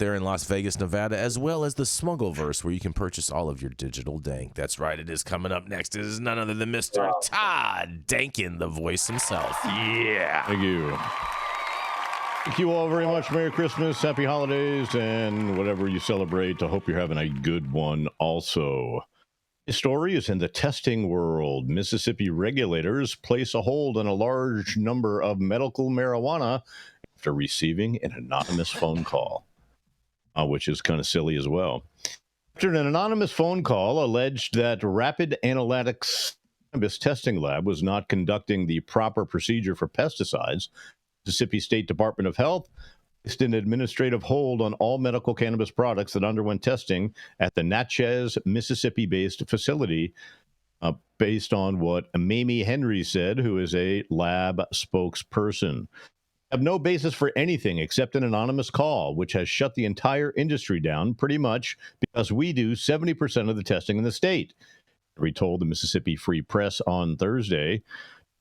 there in Las Vegas, Nevada, as well as the Smuggleverse, where you can purchase all of your digital dank. That's right, it is coming up next. It is none other than Mr. Todd Dankin, the voice himself. Yeah. Thank you. Thank you all very much. Merry Christmas, happy holidays, and whatever you celebrate. I hope you're having a good one also. This story is in the testing world. Mississippi regulators place a hold on a large number of medical marijuana after receiving an anonymous phone call, which is kind of silly as well. After an anonymous phone call alleged that Rapid Analytics cannabis testing lab was not conducting the proper procedure for pesticides, Mississippi State Department of Health placed an administrative hold on all medical cannabis products that underwent testing at the Natchez, Mississippi-based facility, based on what Mamie Henry said, who is a lab spokesperson. Have no basis for anything except an anonymous call, which has shut the entire industry down pretty much because we do 70% of the testing in the state. Henry told the Mississippi Free Press on Thursday.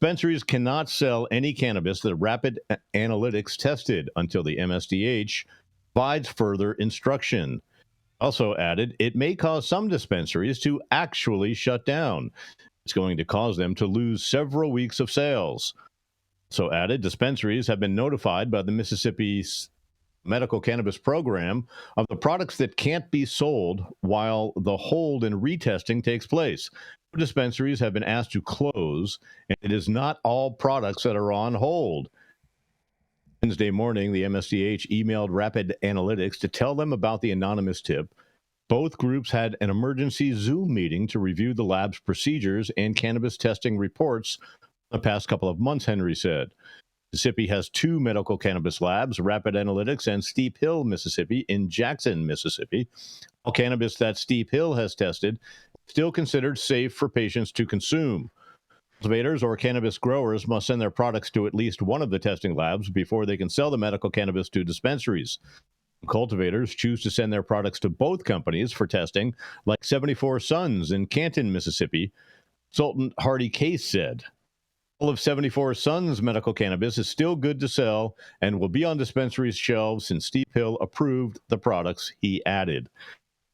Dispensaries cannot sell any cannabis that Rapid Analytics tested until the MSDH provides further instruction. Also added, it may cause some dispensaries to actually shut down. It's going to cause them to lose several weeks of sales. So added, dispensaries have been notified by the Mississippi Medical Cannabis Program of the products that can't be sold while the hold and retesting takes place. Dispensaries have been asked to close, and it is not all products that are on hold. Wednesday morning, the MSDH emailed Rapid Analytics to tell them about the anonymous tip. Both groups had an emergency Zoom meeting to review the lab's procedures and cannabis testing reports the past couple of months, Henry said. Mississippi has two medical cannabis labs, Rapid Analytics and Steep Hill, Mississippi, in Jackson, Mississippi. All cannabis that Steep Hill has tested still considered safe for patients to consume. Cultivators or cannabis growers must send their products to at least one of the testing labs before they can sell the medical cannabis to dispensaries. Cultivators choose to send their products to both companies for testing, like 74 Sons in Canton, Mississippi. Consultant Hardy Case said, all of 74 Sons medical cannabis is still good to sell and will be on dispensaries' shelves since Steep Hill approved the products, he added.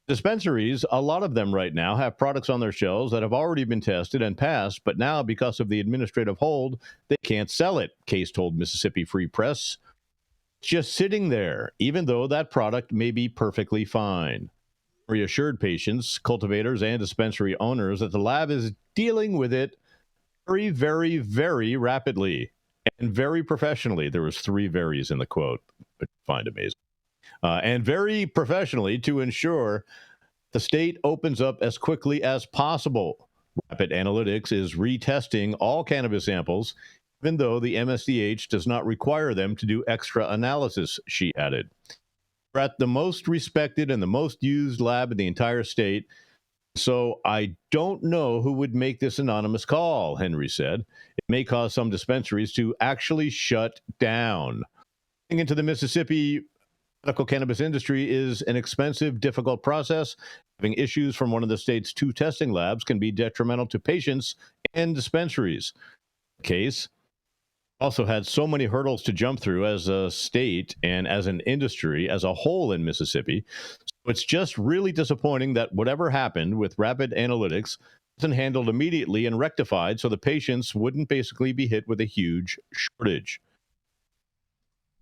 Dispensaries, a lot of them right now, have products on their shelves that have already been tested and passed, but now, because of the administrative hold, they can't sell it, Case told Mississippi Free Press. It's just sitting there, even though that product may be perfectly fine. Reassured patients, cultivators, and dispensary owners that the lab is dealing with it very, very, very rapidly and very professionally. There was 3 verys in the quote, which I find amazing. And very professionally to ensure the state opens up as quickly as possible. Rapid Analytics is retesting all cannabis samples, even though the MSDH does not require them to do extra analysis, she added. We're at the most respected and the most used lab in the entire state, so I don't know who would make this anonymous call, Henry said. It may cause some dispensaries to actually shut down. Getting into the Mississippi medical cannabis industry is an expensive, difficult process. Having issues from one of the state's 2 testing labs can be detrimental to patients and dispensaries. Case also had so many hurdles to jump through as a state and as an industry as a whole in Mississippi. So it's just really disappointing that whatever happened with Rapid Analytics wasn't handled immediately and rectified so the patients wouldn't basically be hit with a huge shortage.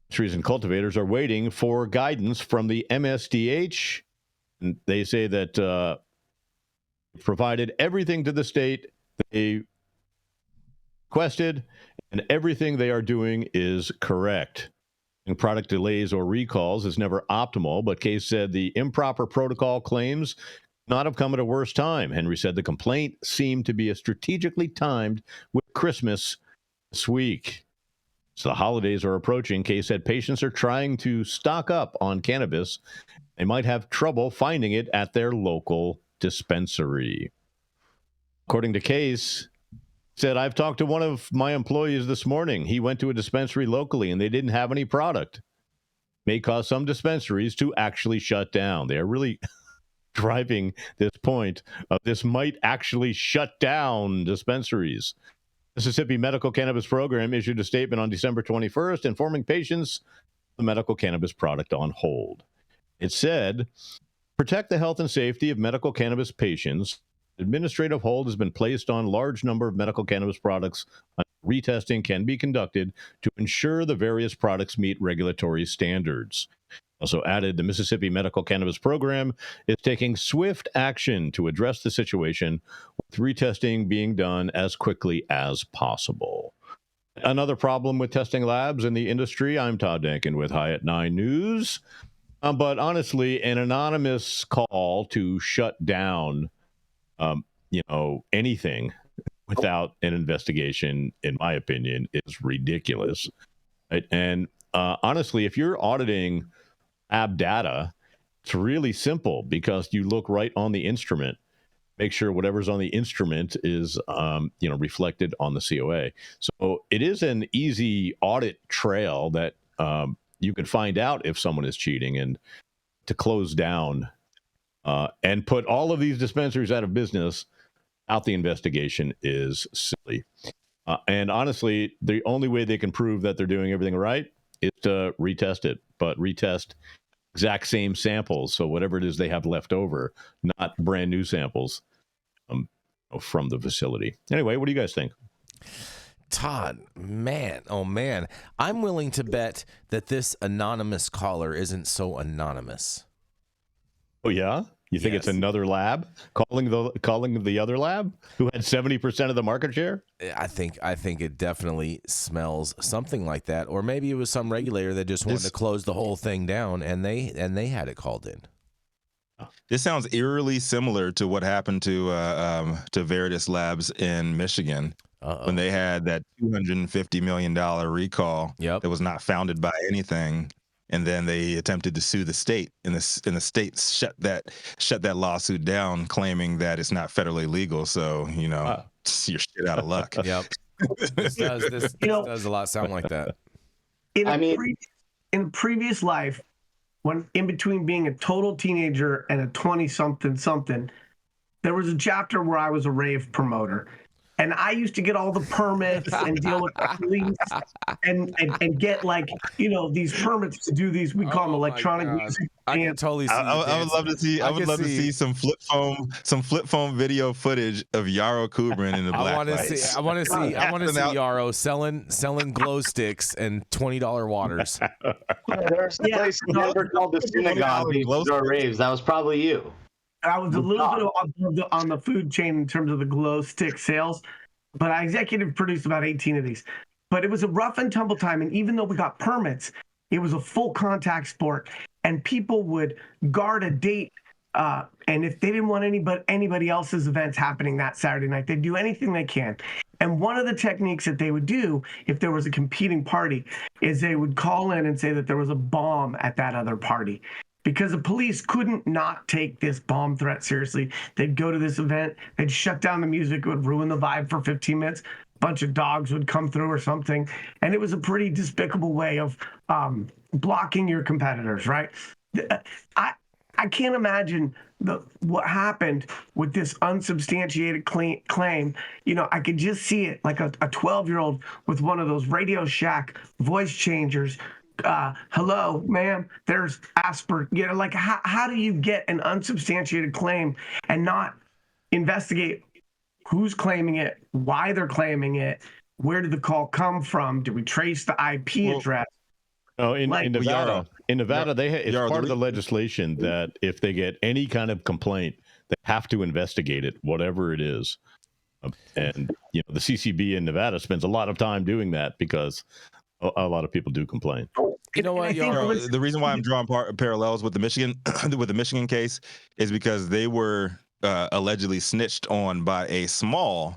Industries and cultivators are waiting for guidance from the MSDH. And they say that provided everything to the state they requested, and everything they are doing is correct. And product delays or recalls is never optimal, but Case said the improper protocol claims not have come at a worse time. Henry said the complaint seemed to be strategically timed with Christmas this week. So the holidays are approaching. Case said patients are trying to stock up on cannabis. They might have trouble finding it at their local dispensary. According to Case, said, I've talked to one of my employees this morning. He went to a dispensary locally and they didn't have any product. May cause some dispensaries to actually shut down. They're really driving this point of this might actually shut down dispensaries. Mississippi Medical Cannabis Program issued a statement on December 21st informing patients the medical cannabis product on hold. It said, protect the health and safety of medical cannabis patients. Administrative hold has been placed on large number of medical cannabis products. Retesting can be conducted to ensure the various products meet regulatory standards. Also added, the Mississippi Medical Cannabis Program is taking swift action to address the situation, with retesting being done as quickly as possible. Another problem with testing labs in the industry. I'm Todd Dankin with High at 9 News. But honestly, an anonymous call to shut down, anything without an investigation, in my opinion, is ridiculous. Right? And honestly, if you're auditing lab data, it's really simple because you look right on the instrument, make sure whatever's on the instrument is, reflected on the COA. So it is an easy audit trail that you can find out if someone is cheating, and to close down and put all of these dispensaries out of business out the investigation is silly. And honestly, the only way they can prove that they're doing everything right is to retest it, but retest exact same samples. So whatever it is they have left over, not brand new samples from the facility. Anyway, what do you guys think? Todd, man, oh man, I'm willing to bet that this anonymous caller isn't so anonymous. Oh yeah, you think it's another lab calling the other lab who had 70% of the market share? I think it definitely smells something like that, or maybe it was some regulator that just wanted to close the whole thing down, and they had it called in. This sounds eerily similar to what happened to Veritas Labs in Michigan. When they had that $250 million recall that was not founded by anything, and then they attempted to sue the state, and the state shut that lawsuit down, claiming that it's not federally legal. So you're shit out of luck. Yep. This does a lot sound like that. In previous life, when in between being a total teenager and a 20-something, there was a chapter where I was a rave promoter. And I used to get all the permits and deal with the police and get these permits to do these. We call them electronic music. I can totally see. I would love to see. I would love to see some flip phone video footage of Yarrow Kubrin in the black lights. I want to see Yarrow selling glow sticks and $20 waters. There's a place in Denver called the Synagogue. Or raves. That was probably you. I was a little bit on the food chain in terms of the glow stick sales, but I executive produced about 18 of these. But it was a rough and tumble time, and even though we got permits, it was a full contact sport, and people would guard a date. And if they didn't want anybody else's events happening that Saturday night, they'd do anything they can. And one of the techniques that they would do if there was a competing party is they would call in and say that there was a bomb at that other party. Because the police couldn't not take this bomb threat seriously. They'd go to this event, they'd shut down the music, it would ruin the vibe for 15 minutes. A bunch of dogs would come through or something. And it was a pretty despicable way of blocking your competitors, right? I can't imagine what happened with this unsubstantiated claim. I could just see it like a 12-year-old with one of those Radio Shack voice changers. Hello, ma'am, there's aspartame. How do you get an unsubstantiated claim and not investigate who's claiming it, why they're claiming it, where did the call come from? Did we trace the IP address? No, in Nevada, it's part of the legislation that if they get any kind of complaint, they have to investigate it, whatever it is. And the CCB in Nevada spends a lot of time doing that because a lot of people do complain. You know what, the reason why I'm drawing parallels with the Michigan case is because they were allegedly snitched on by a small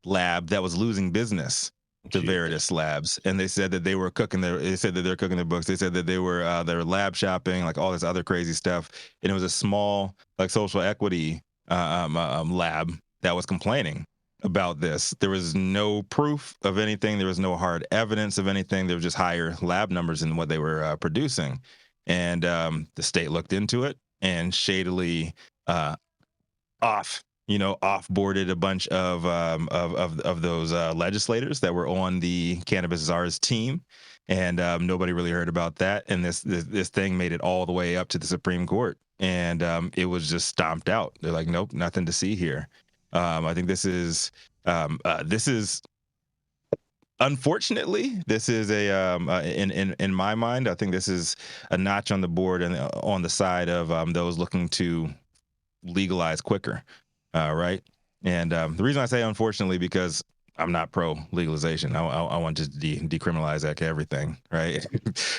lab that was losing business to Veritas Labs, and they said that they were cooking their. They said that they're cooking their books. They said that they were lab shopping, like all this other crazy stuff, and it was a small social equity lab that was complaining about this. There was no proof of anything. There was no hard evidence of anything. There was just higher lab numbers than what they were producing. And the state looked into it and shadily offboarded a bunch of those legislators that were on the Cannabis Czars team. and nobody really heard about that. And this thing made it all the way up to the Supreme Court, and it was just stomped out. They're like, nope, nothing to see here. I think this is unfortunately, this is in my mind, I think this is a notch on the board and on the side of those looking to legalize quicker, right? And the reason I say unfortunately, because I'm not pro legalization. I want to decriminalize everything, right?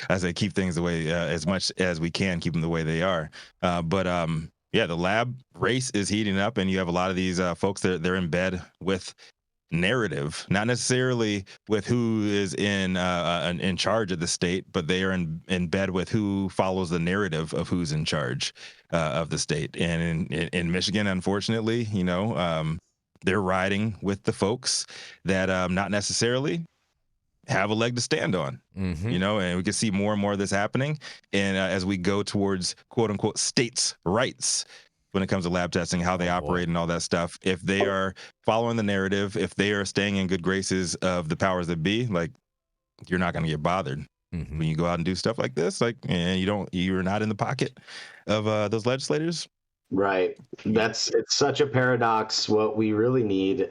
I say keep things the way as much as we can, keep them the way they are. But yeah, the lab race is heating up, and you have a lot of these folks that they're in bed with narrative, not necessarily with who is in charge of the state, but they are in bed with who follows the narrative of who's in charge of the state. And in Michigan, unfortunately, they're riding with the folks that not necessarily have a leg to stand on, and we can see more and more of this happening. And as we go towards quote unquote states' rights, when it comes to lab testing, how they operate and all that stuff, if they are following the narrative, if they are staying in good graces of the powers that be, like, you're not going to get bothered when you go out and do stuff like this. Like, and you're not in the pocket of those legislators. Right. It's such a paradox. What we really need,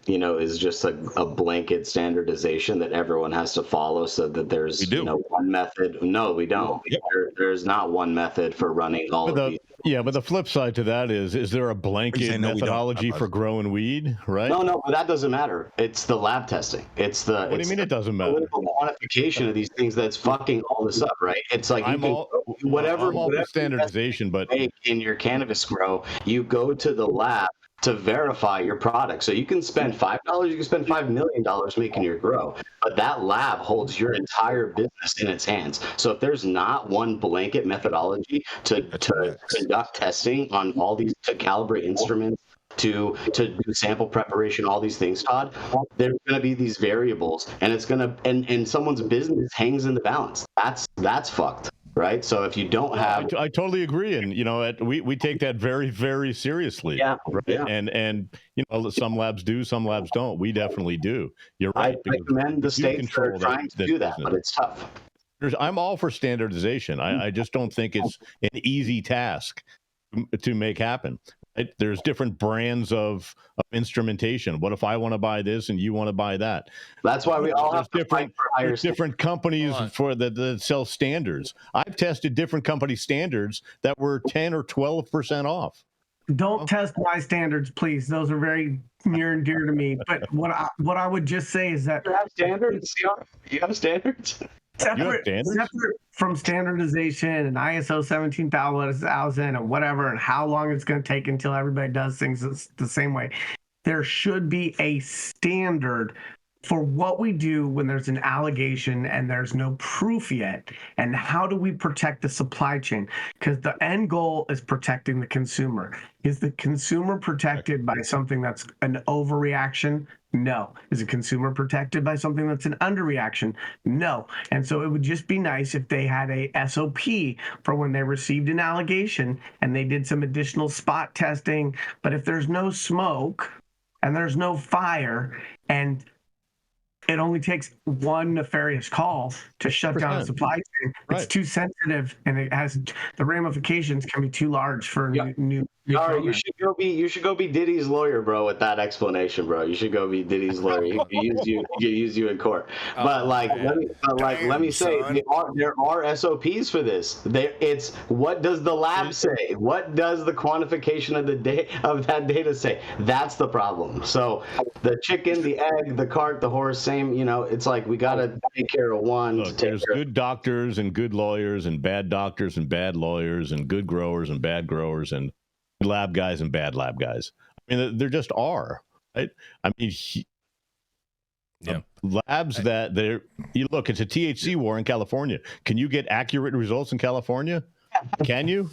is just a blanket standardization that everyone has to follow, so that there's one method. No, we don't. Yep. There's not one method for running all of these. Yeah, but the flip side to that is there a blanket methodology for growing weed, right? No, but that doesn't matter. It's the lab testing. What do you mean it doesn't matter? Political quantification of these things that's fucking all this up, right? It's like I'm all for standardization, but in your cannabis grow, you go to the lab to verify your product. So you can spend $5, you can spend $5 million making your grow, but that lab holds your entire business in its hands. So if there's not one blanket methodology to conduct testing on all these, to calibrate instruments, to do sample preparation, all these things, Todd, there's going to be these variables, and it's going to, and someone's business hangs in the balance. That's fucked. Right. So if you don't have, I totally agree, and we take that very, very seriously. Yeah. Right? Yeah. And some labs do, some labs don't. We definitely do. You're right. I commend the states that are trying to do that, but it's tough. I'm all for standardization. I just don't think it's an easy task to make happen. Right? There's different brands of instrumentation. What if I want to buy this and you want to buy that? That's why we all have to fight for higher different companies that sell standards. I've tested different company standards that were 10 or 12% off. Don't test my standards, please. Those are very near and dear to me. But what I would just say is that you have standards. You have standards. Separate from standardization and ISO 17000 and whatever, and how long it's going to take until everybody does things the same way, there should be a standard for what we do when there's an allegation and there's no proof yet. And how do we protect the supply chain? Because the end goal is protecting the consumer. Is the consumer protected by something that's an overreaction? No. Is a consumer protected by something that's an underreaction? No. And so it would just be nice if they had a SOP for when they received an allegation and they did some additional spot testing. But if there's no smoke and there's no fire, and it only takes one nefarious call to shut down a supply chain, it's too sensitive, and it has the ramifications can be too large for new All right, you should go be Diddy's lawyer, bro, with that explanation, bro. You should go be Diddy's lawyer. He could use you in court. But let me say, there are SOPs for this. It's what does the lab say? What does the quantification of that data say? That's the problem. So the chicken, the egg, the cart, the horse, same. It's like we gotta take care of one. Look, there's good doctors and good lawyers, and bad doctors and bad lawyers, and good growers and bad growers, and lab guys and bad lab guys. I mean, there just are, right? I mean, labs that you look, it's a THC war in California. Can you get accurate results in California? Can you?